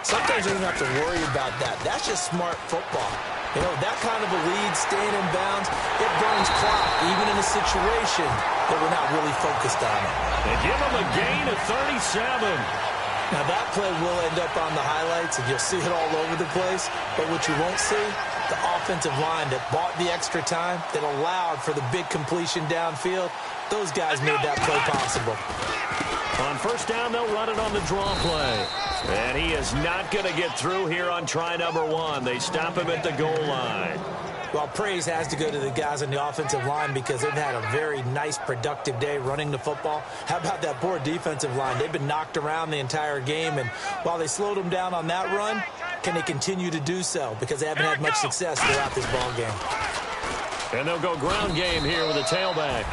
Sometimes you don't have to worry about that. That's just smart football. You know, that kind of a lead, staying in bounds, it burns clock, even in a situation that we're not really focused on it. They give him a gain of 37. Now, that play will end up on the highlights, and you'll see it all over the place. But what you won't see, the offensive line that bought the extra time, that allowed for the big completion downfield, those guys made that play possible. On first down, they'll run it on the draw play. And he is not going to get through here on try number 1. They stop him at the goal line. Well, praise has to go to the guys on the offensive line because they've had a very nice, productive day running the football. How about that poor defensive line? They've been knocked around the entire game, and while they slowed them down on that run, can they continue to do so? Because they haven't had much success throughout this ball game. And they'll go ground game here with a tailback.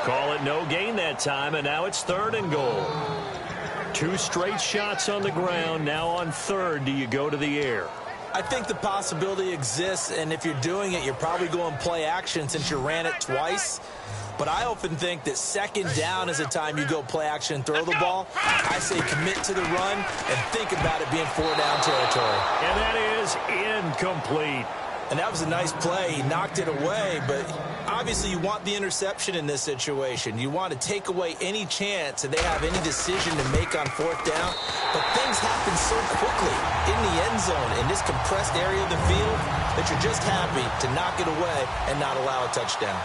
Call it no gain that time, and now it's 3rd and goal. 2 straight shots on the ground. Now on 3rd, do you go to the air? I think the possibility exists, and if you're doing it, you're probably going play action since you ran it twice. But I often think that 2nd down is the time you go play action and throw the ball. I say commit to the run and think about it being 4-down territory. And that is incomplete. And that was a nice play. He knocked it away, but obviously you want the interception in this situation. You want to take away any chance that they have any decision to make on 4th down. But things happen so quickly in the end zone in this compressed area of the field that you're just happy to knock it away and not allow a touchdown.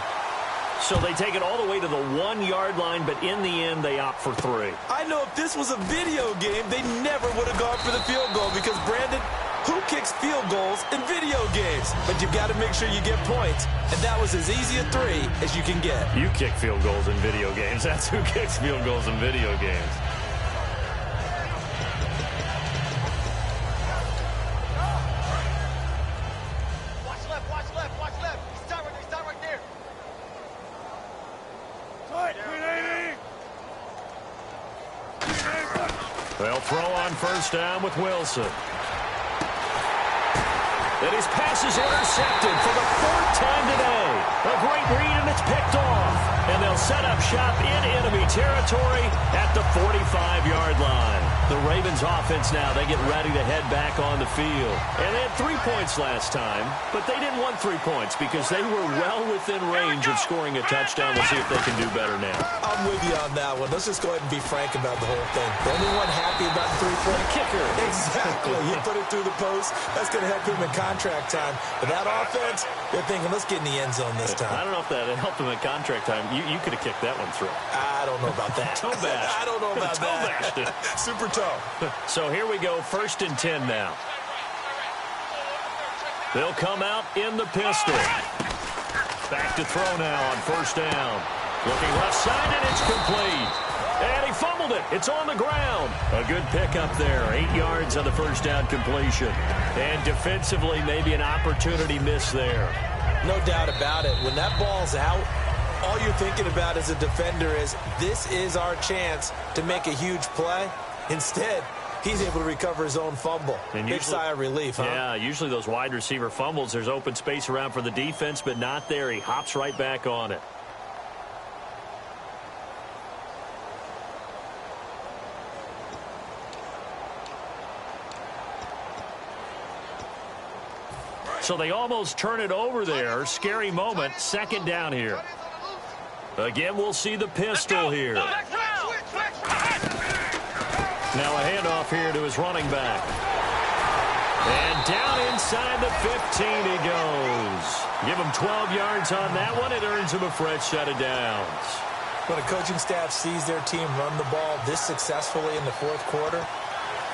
So they take it all the way to the 1-yard line, but in the end, they opt for 3. I know if this was a video game, they never would have gone for the field goal because, Brandon, who kicks field goals in video games? But you've got to make sure you get points, and that was as easy a 3 as you can get. You kick field goals in video games. That's who kicks field goals in video games. Watch left, watch left, watch left. Stop right there. They'll throw on first down with Wilson. And his pass is intercepted for the 4th time today. A great read, and it's picked off. And they'll set up shop in enemy territory at the 45-yard line. The Ravens offense now, they get ready to head back on the field. And they had 3 points last time, but they didn't want 3 points because they were well within range of scoring a touchdown. We'll see if they can do better now. I'm with you on that one. Let's just go ahead and be frank about the whole thing. The only one happy about the 3-point kicker. Exactly. You put it through the post. That's going to help him in contract time. But that offense, they're thinking, let's get in the end zone this time. I don't know if that helped him in contract time. You could have kicked that one through. I don't know about that. Toe bash. I don't know about Toe that. bashed it. Super toe. So here we go, 1st and 10 now. They'll come out in the pistol. Back to throw now on first down. Looking left side, and it's complete. And he fumbled it. It's on the ground. A good pickup there. 8 yards on the first down completion. And defensively, maybe an opportunity miss there. No doubt about it. When that ball's out, all you're thinking about as a defender is, this is our chance to make a huge play. Instead, he's able to recover his own fumble. And big sigh of relief, huh? Yeah, usually those wide receiver fumbles, there's open space around for the defense, but not there. He hops right back on it. So they almost turn it over there. Scary moment. Second down here. Again, we'll see the pistol here. Now a handoff here to his running back. And down inside the 15 he goes. Give him 12 yards on that one. It earns him a fresh set of downs. When a coaching staff sees their team run the ball this successfully in the fourth quarter,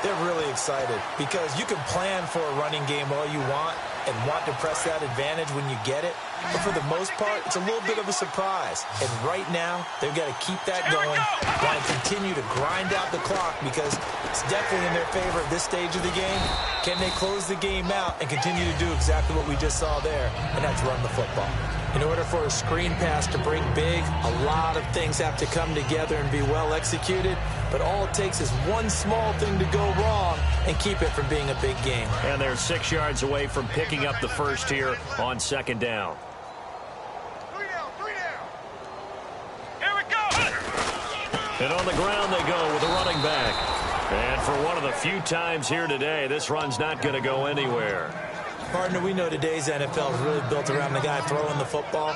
they're really excited, because you can plan for a running game all you want and want to press that advantage when you get it. But for the most part, it's a little bit of a surprise. And right now, they've got to keep that going, want to continue to grind out the clock, because it's definitely in their favor at this stage of the game. Can they close the game out and continue to do exactly what we just saw there, and that's run the football? In order for a screen pass to break big, a lot of things have to come together and be well executed. But all it takes is one small thing to go wrong and keep it from being a big game. And they're 6 yards away from picking up the first here on second down. 3 down, 3 down. Here we go. And on the ground they go with a running back. And for one of the few times here today, this run's not going to go anywhere. Partner, we know today's NFL is really built around the guy throwing the football.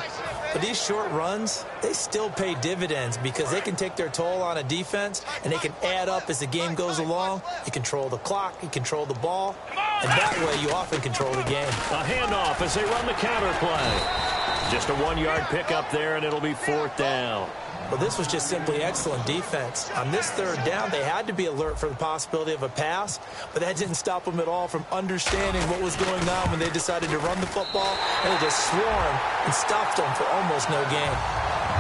But these short runs, they still pay dividends, because they can take their toll on a defense, and they can add up as the game goes along. You control the clock, you control the ball, and that way you often control the game. A handoff as they run the counter play. Just a 1-yard pickup there, and it'll be fourth down. Well, this was just simply excellent defense. On this third down, they had to be alert for the possibility of a pass, but that didn't stop them at all from understanding what was going on when they decided to run the football, and they just swarmed and stopped them for almost no gain.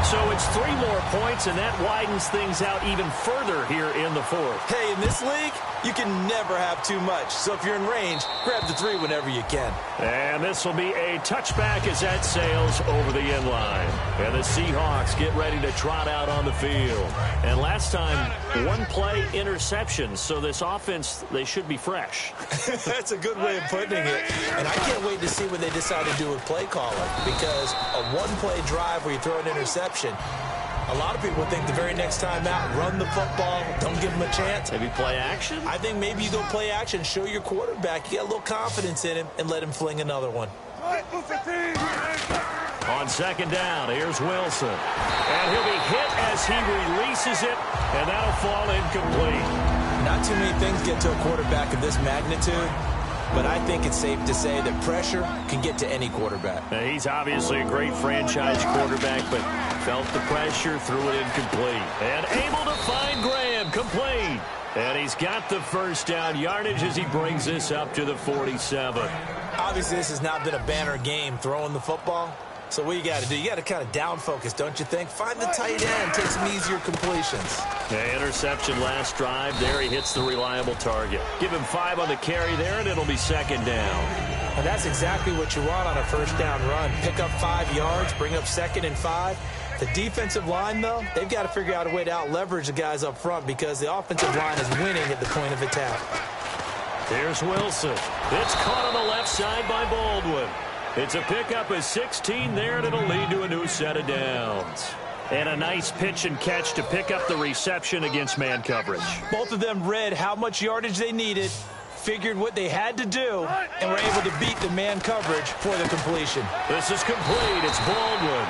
So it's 3 more points, and that widens things out even further here in the fourth. Hey, in this league, you can never have too much. So if you're in range, grab the 3 whenever you can. And this will be a touchback as that sails over the end line. And the Seahawks get ready to trot out on the field. And last time, 1-play interception. So this offense, they should be fresh. That's a good way of putting it. And I can't wait to see what they decide to do with play calling, because a 1-play drive where you throw an interception, a lot of people think the very next time out, run the football, don't give them a chance. Maybe play action? I think maybe you go play action, show your quarterback you got a little confidence in him, and let him fling another one. On second down, here's Wilson. And he'll be hit as he releases it, and that'll fall incomplete. Not too many things get to a quarterback of this magnitude, but I think it's safe to say that pressure can get to any quarterback. Now, he's obviously a great franchise quarterback, but felt the pressure, threw it incomplete. And able to find Graham, complete. And he's got the first down yardage as he brings this up to the 47. Obviously, this has not been a banner game throwing the football. So what you got to do, you got to kind of down focus, don't you think? Find the tight end, take some easier completions. The interception last drive there. He hits the reliable target. Give him 5 on the carry there, and it'll be second down. And that's exactly what you want on a first down run. Pick up 5 yards, bring up 2nd and 5. The defensive line, though, they've got to figure out a way to out-leverage the guys up front, because the offensive line is winning at the point of attack. Here's Wilson. It's caught on the left side by Baldwin. It's a pickup of 16 there, and it'll lead to a new set of downs. And a nice pitch and catch to pick up the reception against man coverage. Both of them read how much yardage they needed, figured what they had to do, and were able to beat the man coverage for the completion. This is complete. It's Baldwin.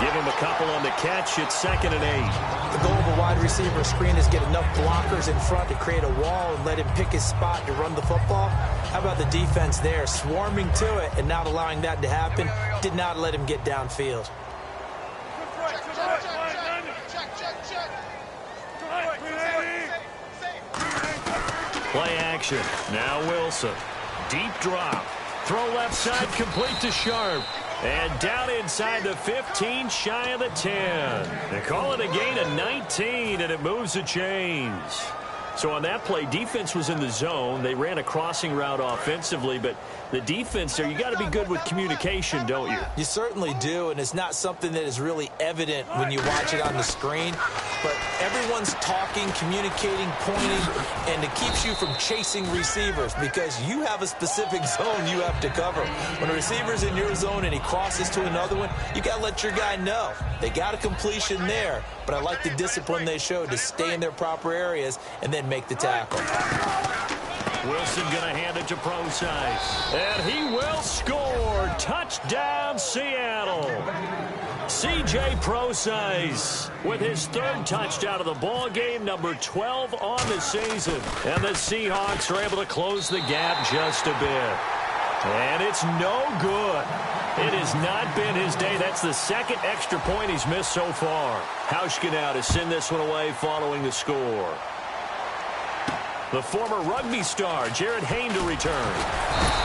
Give him a couple on the catch. It's 2nd and 8. The goal of a wide receiver screen is get enough blockers in front to create a wall and let him pick his spot to run the football. How about the defense there, swarming to it and not allowing that to happen? Did not let him get downfield. Play action. Now Wilson. Deep drop. Throw left side, complete to Sharp. And down inside the 15, shy of the 10. They call it a gain of 19, and it moves the chains. So on that play, defense was in the zone. They ran a crossing route offensively, but the defense there, you got to be good with communication, don't you? You certainly do, and it's not something that is really evident when you watch it on the screen. But everyone's talking, communicating, pointing, and it keeps you from chasing receivers because you have a specific zone you have to cover. When a receiver's in your zone and he crosses to another one, you got to let your guy know. They got a completion there, but I like the discipline they showed to stay in their proper areas and then make the tackle. Wilson going to hand it to Prosise. And he will score. Touchdown, Seattle. C.J. Prosise with his third touchdown of the ball game, number 12 on the season. And the Seahawks are able to close the gap just a bit. And it's no good. It has not been his day. That's the second extra point he's missed so far. Hauschka now to send this one away following the score. The former rugby star, Jared Hayne, to return.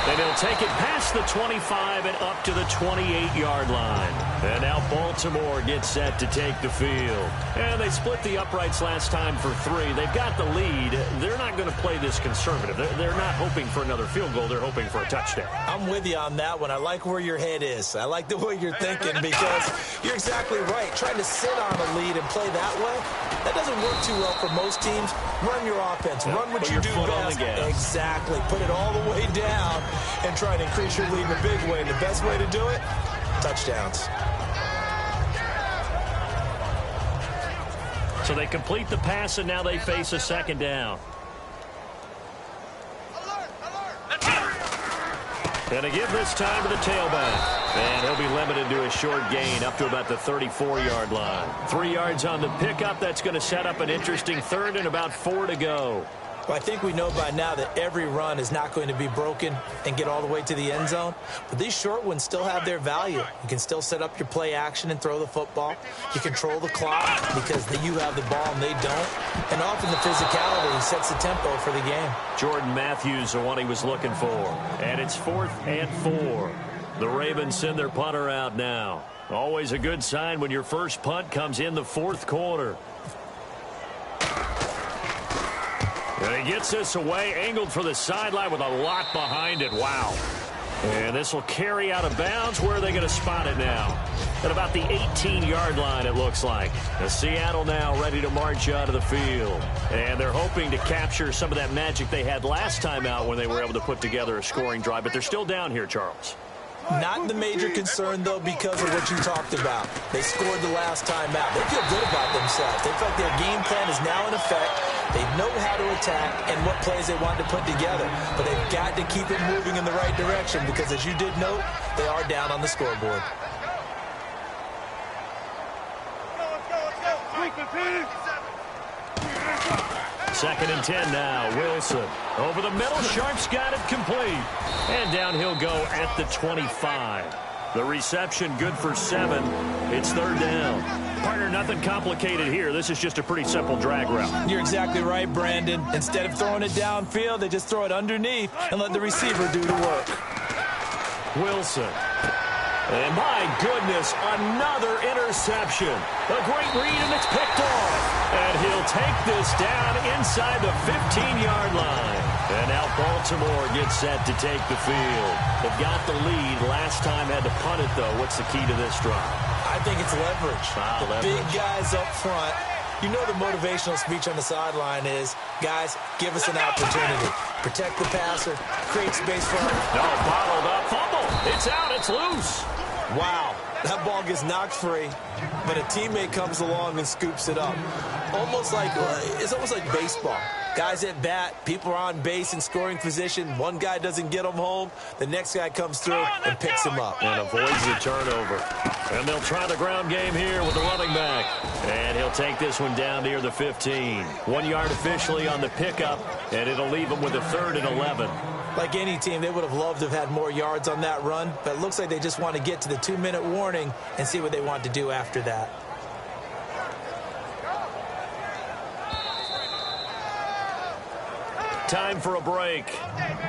And he'll take it past the 25 and up to the 28-yard line. And now Baltimore gets set to take the field. And they split the uprights last time for 3. They've got the lead. They're not going to play this conservative. They're not hoping for another field goal. They're hoping for a touchdown. I'm with you on that one. I like where your head is. I like the way you're thinking because you're exactly right. Trying to sit on a lead and play that way, that doesn't work too well for most teams. Run your offense. Run what you do best. Exactly. Put it all the way down and try to increase your lead in a big way. And the best way to do it, touchdowns. So they complete the pass, and now they face a second down. And they give this time to the tailback. And he'll be limited to a short gain up to about the 34-yard line. 3 yards on the pickup. That's going to set up an interesting third and about 4 to go. Well, I think we know by now that every run is not going to be broken and get all the way to the end zone. But these short ones still have their value. You can still set up your play action and throw the football. You control the clock because you have the ball and they don't. And often the physicality sets the tempo for the game. Jordan Matthews, the one he was looking for. And it's 4th and 4. The Ravens send their punter out now. Always a good sign when your first punt comes in the 4th quarter. And he gets this away, angled for the sideline with a lot behind it. Wow. And this will carry out of bounds. Where are they going to spot it now? At about the 18-yard line, it looks like. The Seattle now ready to march out of the field. And they're hoping to capture some of that magic they had last time out when they were able to put together a scoring drive. But they're still down here, Charles. Not the major concern, though, because of what you talked about. They scored the last time out. They feel good about themselves. They feel like their game plan is now in effect. They know how to attack and what plays they want to put together. But they've got to keep it moving in the right direction because, as you did note, they are down on the scoreboard. Second and 10 now. Wilson over the middle. Sharp's got it complete. And down he'll go at the 25. The reception good for 7. It's 3rd down. Partner, nothing complicated here. This is just a pretty simple drag route. You're exactly right, Brandon. Instead of throwing it downfield, they just throw it underneath and let the receiver do the work. Wilson. And my goodness, another interception. A great read, and it's picked off. And he'll take this down inside the 15-yard line. And now Baltimore gets set to take the field. They've got the lead. Last time had to punt it, though. What's the key to this drive? I think it's leverage. Big guys up front. You know the motivational speech on the sideline is, guys, give us an opportunity. Protect the passer. Create space for him. No, bottled up. Fumble. It's out. It's loose. Wow. That ball gets knocked free, but a teammate comes along and scoops it up. It's almost like baseball. Guys at bat, people are on base in scoring position. One guy doesn't get them home. The next guy comes through and picks him up. And avoids the turnover. And they'll try the ground game here with the running back. And he'll take this one down near the 15. 1 yard officially on the pickup, and it'll leave him with a 3rd and 11. Like any team, they would have loved to have had more yards on that run, but it looks like they just want to get to the 2-minute warning and see what they want to do after that. Time for a break.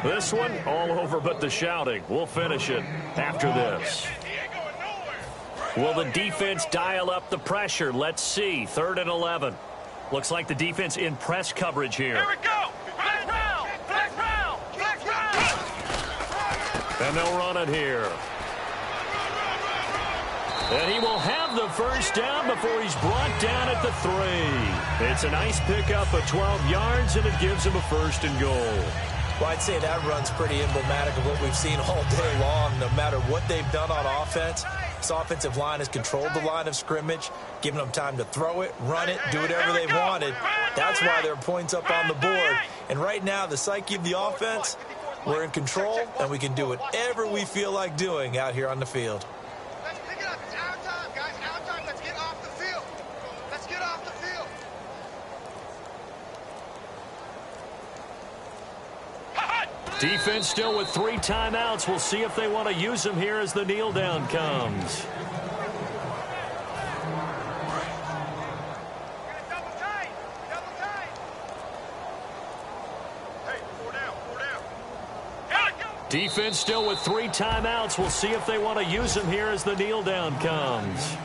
This one, all over but the shouting. We'll finish it after this. Will the defense dial up the pressure? Let's see. 3rd and 11. Looks like the defense in press coverage here. Here we go. Flex round. Flex round. Flex round. And they'll run it here. And he will have the first down before he's brought down at the 3. It's a nice pickup of 12 yards, and it gives him a 1st and goal. Well, I'd say that run's pretty emblematic of what we've seen all day long. No matter what they've done on offense, this offensive line has controlled the line of scrimmage, given them time to throw it, run it, do whatever they wanted. That's why there are points up on the board. And right now, the psyche of the offense, we're in control, and we can do whatever we feel like doing out here on the field. Let's pick it up. It's our time, guys. Our time. Let's get off the field. Let's get off the field. Defense still with 3 timeouts. We'll see if they want to use them here as the kneel down comes. Double tight. Double tight. Hey, 4 down. 4 down. Here we go. Defense still with 3 timeouts. We'll see if they want to use them here as the kneel down comes.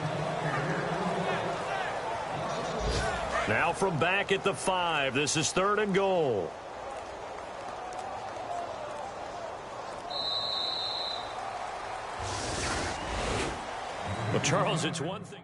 Now from back at the 5, this is 3rd and goal. Well, Charles, it's one thing.